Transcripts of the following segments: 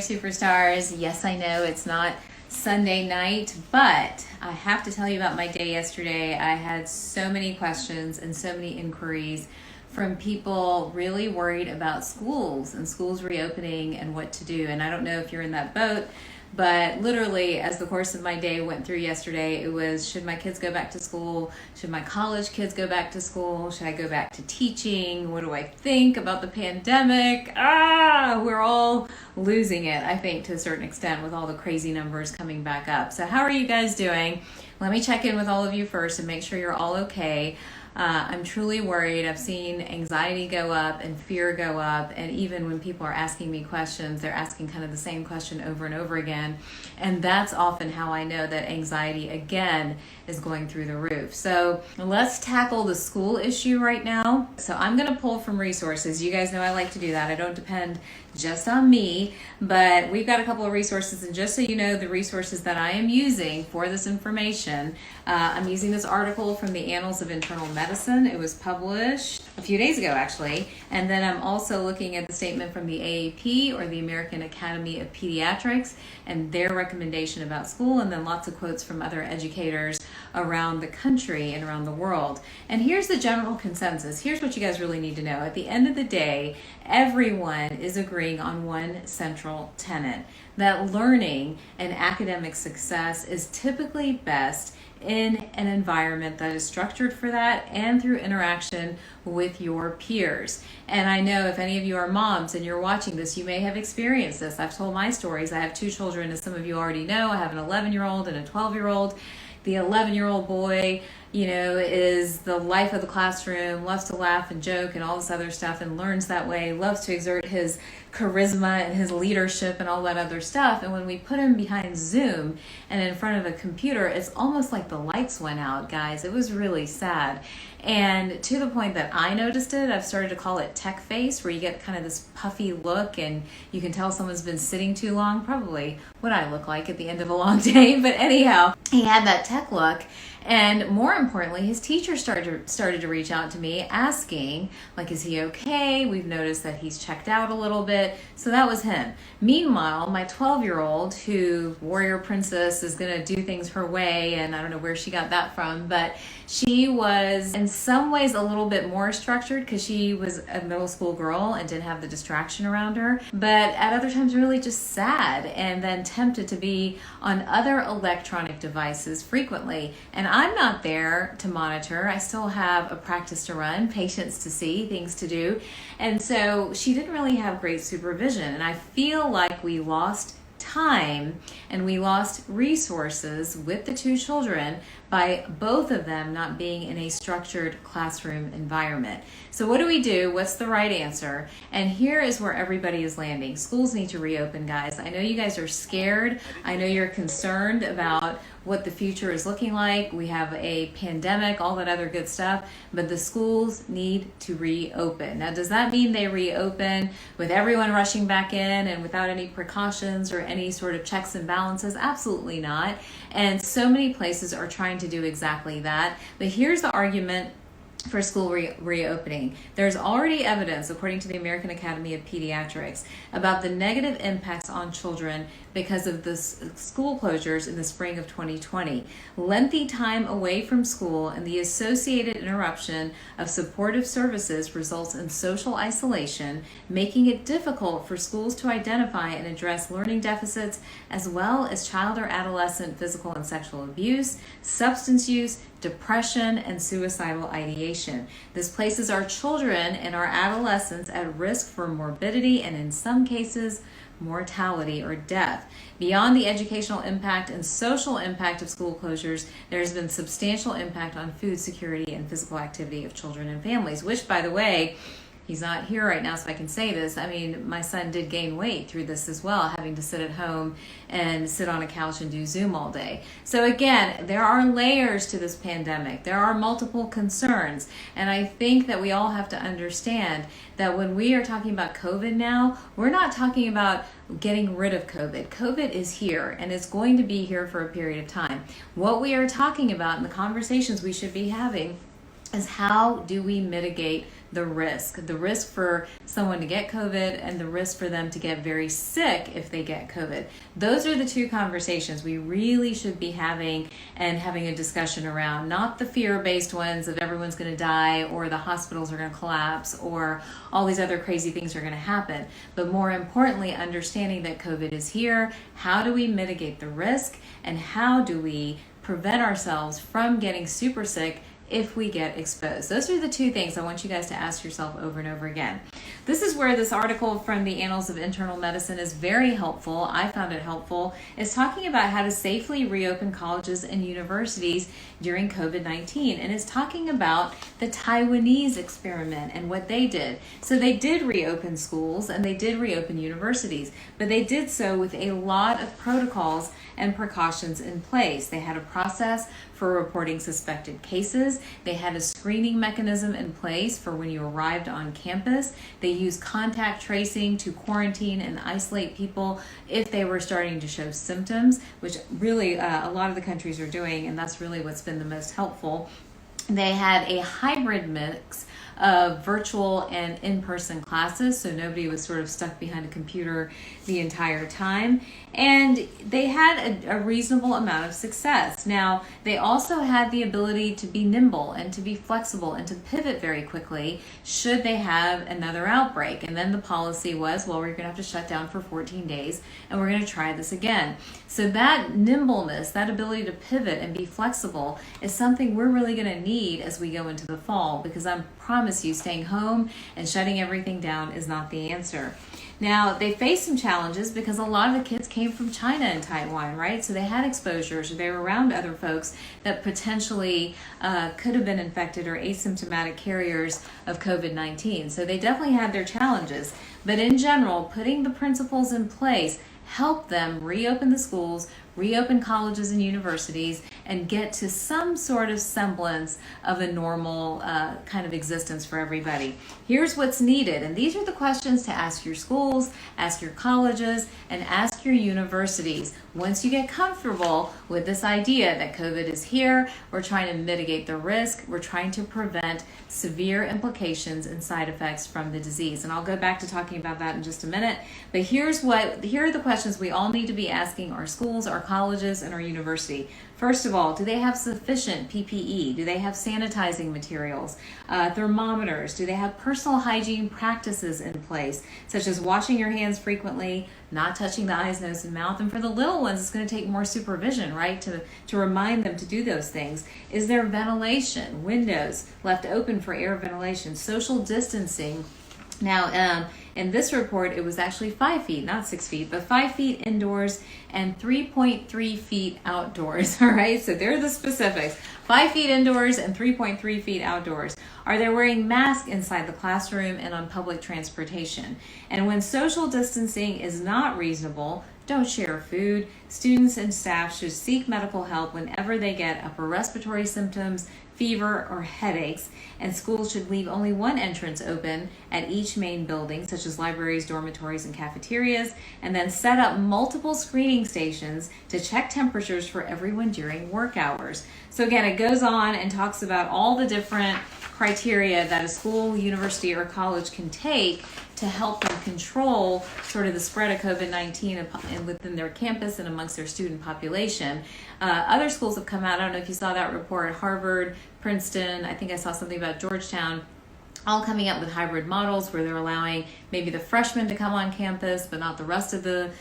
superstars. Yes, I know it's not Sunday night, but I have to tell you about my day yesterday. I had so many questions and so many inquiries from people really worried about schools and schools reopening and what to do. And I don't know if you're in that boat, but literally as the course of my day went through yesterday, it was, should my kids go back to school? Should my college kids go back to school? Should I go back to teaching? What do I think about the pandemic? We're all losing it, I think, to a certain extent with all the crazy numbers coming back up. So how are you guys doing? Let me check in with all of you first and make sure you're all okay. I'm truly worried. I've seen anxiety go up and fear go up, and even when people are asking me questions, they're asking kind of the same question over and over again, and that's often how I know that anxiety again is going through the roof. So let's tackle the school issue right now. So I'm going to pull from resources. You guys know I like to do that. I don't depend just on me, but we've got a couple of resources, and just so you know the resources that I am using for this information, I'm using this article from the Annals of Internal Medicine. It was published a few days ago actually, and then I'm also looking at the statement from the AAP, or the American Academy of Pediatrics, and their recommendation about school, and then lots of quotes from other educators around the country and around the world. And here's the general consensus. Here's what you guys really need to know. At the end of the day, everyone is agreeing on one central tenet, that learning and academic success is typically best in an environment that is structured for that and through interaction with your peers. And I know if any of you are moms and you're watching this, you may have experienced this. I've told my stories. I have two children, as some of you already know. I have an 11-year-old and a 12-year-old. The 11-year-old boy, is the life of the classroom, loves to laugh and joke and all this other stuff, and learns that way, loves to exert his charisma and his leadership and all that other stuff. And when we put him behind Zoom and in front of a computer, it's almost like the lights went out, guys. It was really sad. And to the point that I noticed it, I've started to call it tech face, where you get kind of this puffy look and you can tell someone's been sitting too long, probably what I look like at the end of a long day. But anyhow, he had that tech look. And more importantly, his teacher started to reach out to me asking, like, is he okay? We've noticed that he's checked out a little bit. So that was him. Meanwhile, my 12-year-old, who warrior princess, is going to do things her way, and I don't know where she got that from, but she was in some ways a little bit more structured because she was a middle school girl and didn't have the distraction around her, but at other times really just sad and then tempted to be on other electronic devices frequently. And I'm not there to monitor. I still have a practice to run, patients to see, things to do. And so she didn't really have great supervision. And I feel like we lost time and we lost resources with the two children by both of them not being in a structured classroom environment. So what do we do? What's the right answer? And here is where everybody is landing. Schools need to reopen, guys. I know you guys are scared. I know you're concerned about what the future is looking like. We have a pandemic, all that other good stuff, but the schools need to reopen. Now, does that mean they reopen with everyone rushing back in and without any precautions or any sort of checks and balances? Absolutely not. And so many places are trying to do exactly that. But here's the argument for school reopening. There's already evidence, according to the American Academy of Pediatrics, about the negative impacts on children because of the school closures in the spring of 2020. Lengthy time away from school and the associated interruption of supportive services results in social isolation, making it difficult for schools to identify and address learning deficits, as well as child or adolescent physical and sexual abuse, substance use, depression, and suicidal ideation. This places our children and our adolescents at risk for morbidity and, in some cases, mortality or death. Beyond the educational impact and social impact of school closures, there has been substantial impact on food security and physical activity of children and families, which, by the way, he's not here right now, so I can say this. I mean, my son did gain weight through this as well, having to sit at home and sit on a couch and do Zoom all day. So again, there are layers to this pandemic. There are multiple concerns. And I think that we all have to understand that when we are talking about COVID now, we're not talking about getting rid of COVID. COVID is here and it's going to be here for a period of time. What we are talking about in the conversations we should be having is how do we mitigate the risk for someone to get COVID and the risk for them to get very sick if they get COVID. Those are the two conversations we really should be having and having a discussion around, not the fear-based ones of everyone's going to die or the hospitals are going to collapse or all these other crazy things are going to happen. But more importantly, understanding that COVID is here, how do we mitigate the risk and how do we prevent ourselves from getting super sick if we get exposed? Those are the two things I want you guys to ask yourself over and over again. This is where this article from the Annals of Internal Medicine is very helpful. I found it helpful. It's talking about how to safely reopen colleges and universities during COVID-19. And it's talking about the Taiwanese experiment and what they did. So they did reopen schools and they did reopen universities, but they did so with a lot of protocols and precautions in place. They had a process for reporting suspected cases. They had a screening mechanism in place for when you arrived on campus. They used contact tracing to quarantine and isolate people if they were starting to show symptoms, which really a lot of the countries are doing, and that's really what's been the most helpful. They had a hybrid mix of virtual and in-person classes, so nobody was sort of stuck behind a computer the entire time. And they had a reasonable amount of success. Now, they also had the ability to be nimble and to be flexible and to pivot very quickly should they have another outbreak. And then the policy was, well, we're going to have to shut down for 14 days and we're going to try this again. So that nimbleness, that ability to pivot and be flexible is something we're really going to need as we go into the fall, because I promise you, staying home and shutting everything down is not the answer. Now, they faced some challenges because a lot of the kids came from China and Taiwan, right? So they had exposures, or they were around other folks that potentially could have been infected or asymptomatic carriers of COVID-19. So they definitely had their challenges. But in general, putting the principles in place helped them reopen the schools, reopen colleges and universities, and get to some sort of semblance of a normal kind of existence for everybody. Here's what's needed, and these are the questions to ask your schools, ask your colleges, and ask your universities. Once you get comfortable with this idea that COVID is here, we're trying to mitigate the risk, we're trying to prevent severe implications and side effects from the disease. And I'll go back to talking about that in just a minute. But here are the questions we all need to be asking our schools, our colleges, and our university. First of all, do they have sufficient PPE? Do they have sanitizing materials, thermometers? Do they have personal hygiene practices in place, such as washing your hands frequently, not touching the eyes, nose, and mouth? And for the little ones, it's going to take more supervision, right, to remind them to do those things. Is there ventilation, windows left open for air ventilation, social distancing? Now, in this report, it was actually 5 feet, not 6 feet, but 5 feet indoors and 3.3 feet outdoors. All right, so there are the specifics. 5 feet indoors and 3.3 feet outdoors. Are they wearing masks inside the classroom and on public transportation? And when social distancing is not reasonable, don't share food. Students and staff should seek medical help whenever they get upper respiratory symptoms, fever, or headaches, and schools should leave only one entrance open at each main building, such as libraries, dormitories, and cafeterias, and then set up multiple screening stations to check temperatures for everyone during work hours. So again, it goes on and talks about all the different criteria that a school, university, or college can take to help them control sort of the spread of COVID-19 within their campus and amongst their student population. Other schools have come out. I don't know if you saw that report. Harvard, Princeton, I think I saw something about Georgetown, all coming up with hybrid models where they're allowing maybe the freshmen to come on campus, but not the rest of the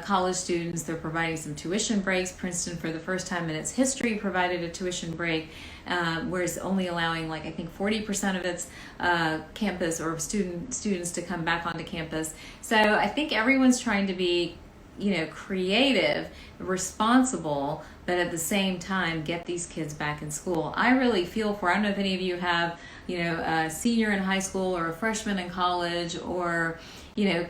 college students. They're providing some tuition breaks. Princeton, for the first time in its history, provided a tuition break, whereas only allowing, like, I think 40% of its campus or students to come back onto campus. So I think everyone's trying to be, creative, responsible, but at the same time get these kids back in school. I really feel for, I don't know if any of you have, a senior in high school or a freshman in college, or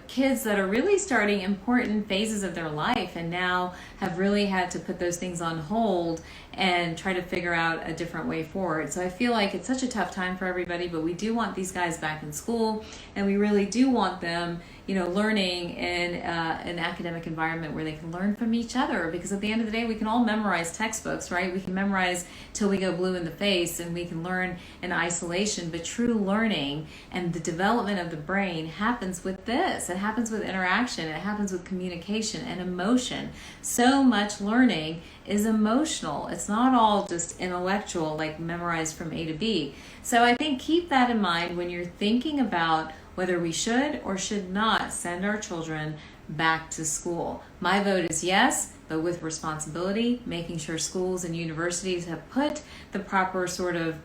kids that are really starting important phases of their life and now have really had to put those things on hold and try to figure out a different way forward. So I feel like it's such a tough time for everybody, but we do want these guys back in school, and we really do want them, learning in an academic environment where they can learn from each other, because at the end of the day, we can all memorize textbooks, right? We can memorize till we go blue in the face, and we can learn in isolation, but true learning and the development of the brain happens with this. It happens with interaction. It happens with communication and emotion. So much learning is emotional. It's not all just intellectual, like memorized from A to B. So I think keep that in mind when you're thinking about whether we should or should not send our children back to school. My vote is yes, but with responsibility, making sure schools and universities have put the proper sort of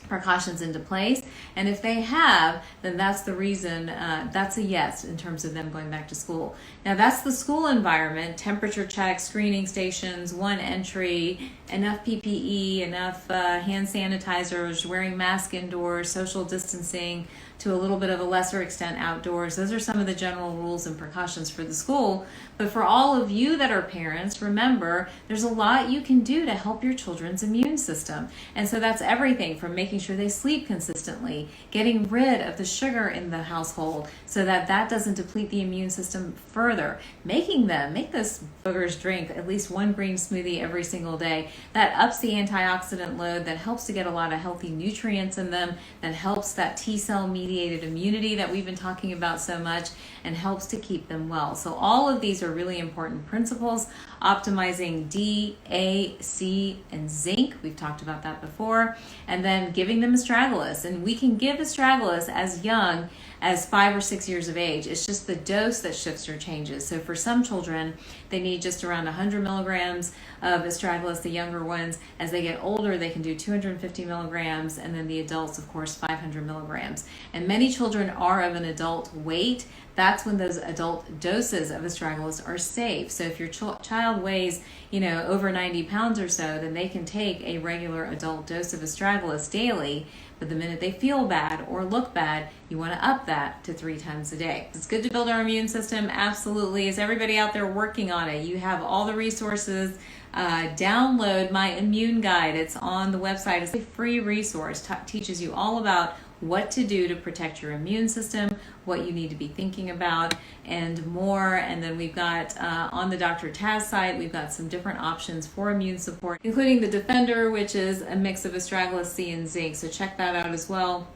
precautions into place. And if they have, then that's the reason, that's a yes in terms of them going back to school. Now that's the school environment: temperature checks, screening stations, one entry, enough PPE, enough hand sanitizers, wearing masks indoors, social distancing, to a little bit of a lesser extent outdoors. Those are some of the general rules and precautions for the school. But for all of you that are parents, remember, there's a lot you can do to help your children's immune system. And so that's everything from making sure they sleep consistently, getting rid of the sugar in the household so that that doesn't deplete the immune system further, make those boogers drink at least one green smoothie every single day. That ups the antioxidant load, that helps to get a lot of healthy nutrients in them, that helps that T-cell mediated immunity that we've been talking about so much, and helps to keep them well. So all of these are really important principles. Optimizing D, A, C, and zinc. We've talked about that before. And then giving them astragalus. And we can give astragalus as young as 5 or 6 years of age. It's just the dose that shifts or changes. So for some children, they need just around 100 milligrams of astragalus, the younger ones. As they get older, they can do 250 milligrams, and then the adults, of course, 500 milligrams. And many children are of an adult weight. That's when those adult doses of astragalus are safe. So if your child weighs, over 90 pounds or so, then they can take a regular adult dose of astragalus daily. But the minute they feel bad or look bad, you want to up that to 3 times a day. It's good to build our immune system, absolutely. Is everybody out there working on it? You have all the resources. Download my immune guide. It's on the website. It's a free resource. Teaches you all about what to do to protect your immune system, what you need to be thinking about, and more. And then we've got on the Dr. Taz site, we've got some different options for immune support, including the Defender, which is a mix of astragalus, C, and zinc. So check that out as well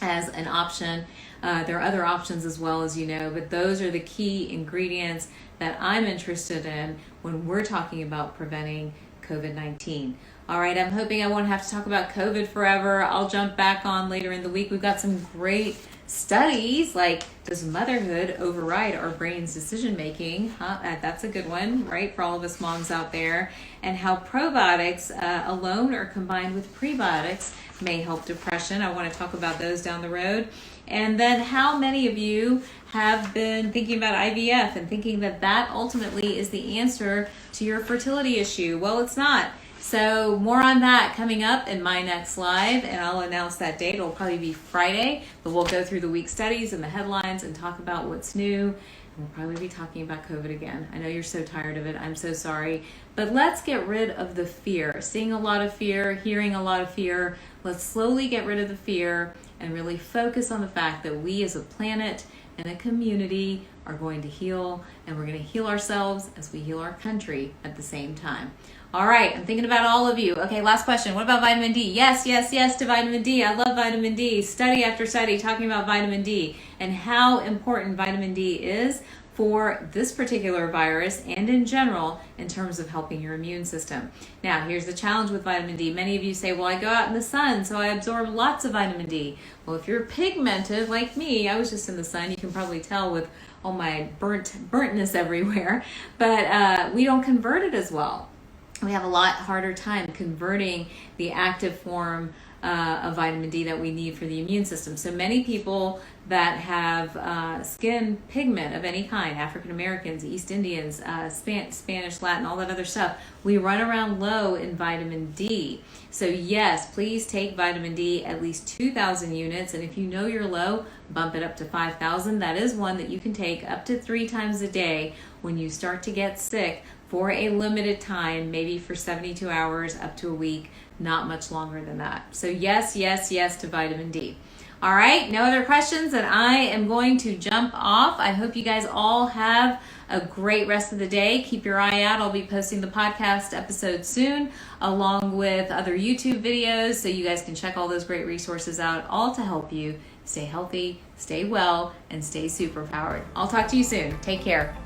as an option. There are other options as well, as you know, but those are the key ingredients that I'm interested in when we're talking about preventing COVID-19. All right, I'm hoping I won't have to talk about COVID forever. I'll jump back on later in the week. We've got some great studies, like, does motherhood override our brain's decision making? That's a good one, right, for all of us moms out there. And how probiotics alone or combined with prebiotics may help depression. I want to talk about those down the road. And then how many of you have been thinking about IVF and thinking that that ultimately is the answer to your fertility issue? Well, it's not. So more on that coming up in my next live, and I'll announce that date. It'll probably be Friday, but we'll go through the week studies and the headlines and talk about what's new. And we'll probably be talking about COVID again. I know you're so tired of it. I'm so sorry. But let's get rid of the fear. Seeing a lot of fear, hearing a lot of fear. Let's slowly get rid of the fear and really focus on the fact that we as a planet and a community are going to heal, and we're going to heal ourselves as we heal our country at the same time. All right, I'm thinking about all of you. Okay, last question. What about vitamin D? Yes, yes, yes to vitamin D. I love vitamin D. Study after study talking about vitamin D and how important vitamin D is for this particular virus and in general in terms of helping your immune system. Now, here's the challenge with vitamin D. Many of you say, well, I go out in the sun, so I absorb lots of vitamin D. Well, if you're pigmented like me, I was just in the sun, you can probably tell with all my burntness everywhere, but we don't convert it as well. We have a lot harder time converting the active form of vitamin D that we need for the immune system. So many people that have skin pigment of any kind, African Americans, East Indians, Spanish, Latin, all that other stuff, we run around low in vitamin D. So yes, please take vitamin D at least 2,000 units. And if you know you're low, bump it up to 5,000. That is one that you can take up to 3 times a day when you start to get sick for a limited time, maybe for 72 hours up to a week, not much longer than that. So yes, yes, yes to vitamin D. All right, no other questions, and I am going to jump off. I hope you guys all have a great rest of the day. Keep your eye out. I'll be posting the podcast episode soon, along with other YouTube videos, so you guys can check all those great resources out, all to help you stay healthy, stay well, and stay superpowered. I'll talk to you soon. Take care.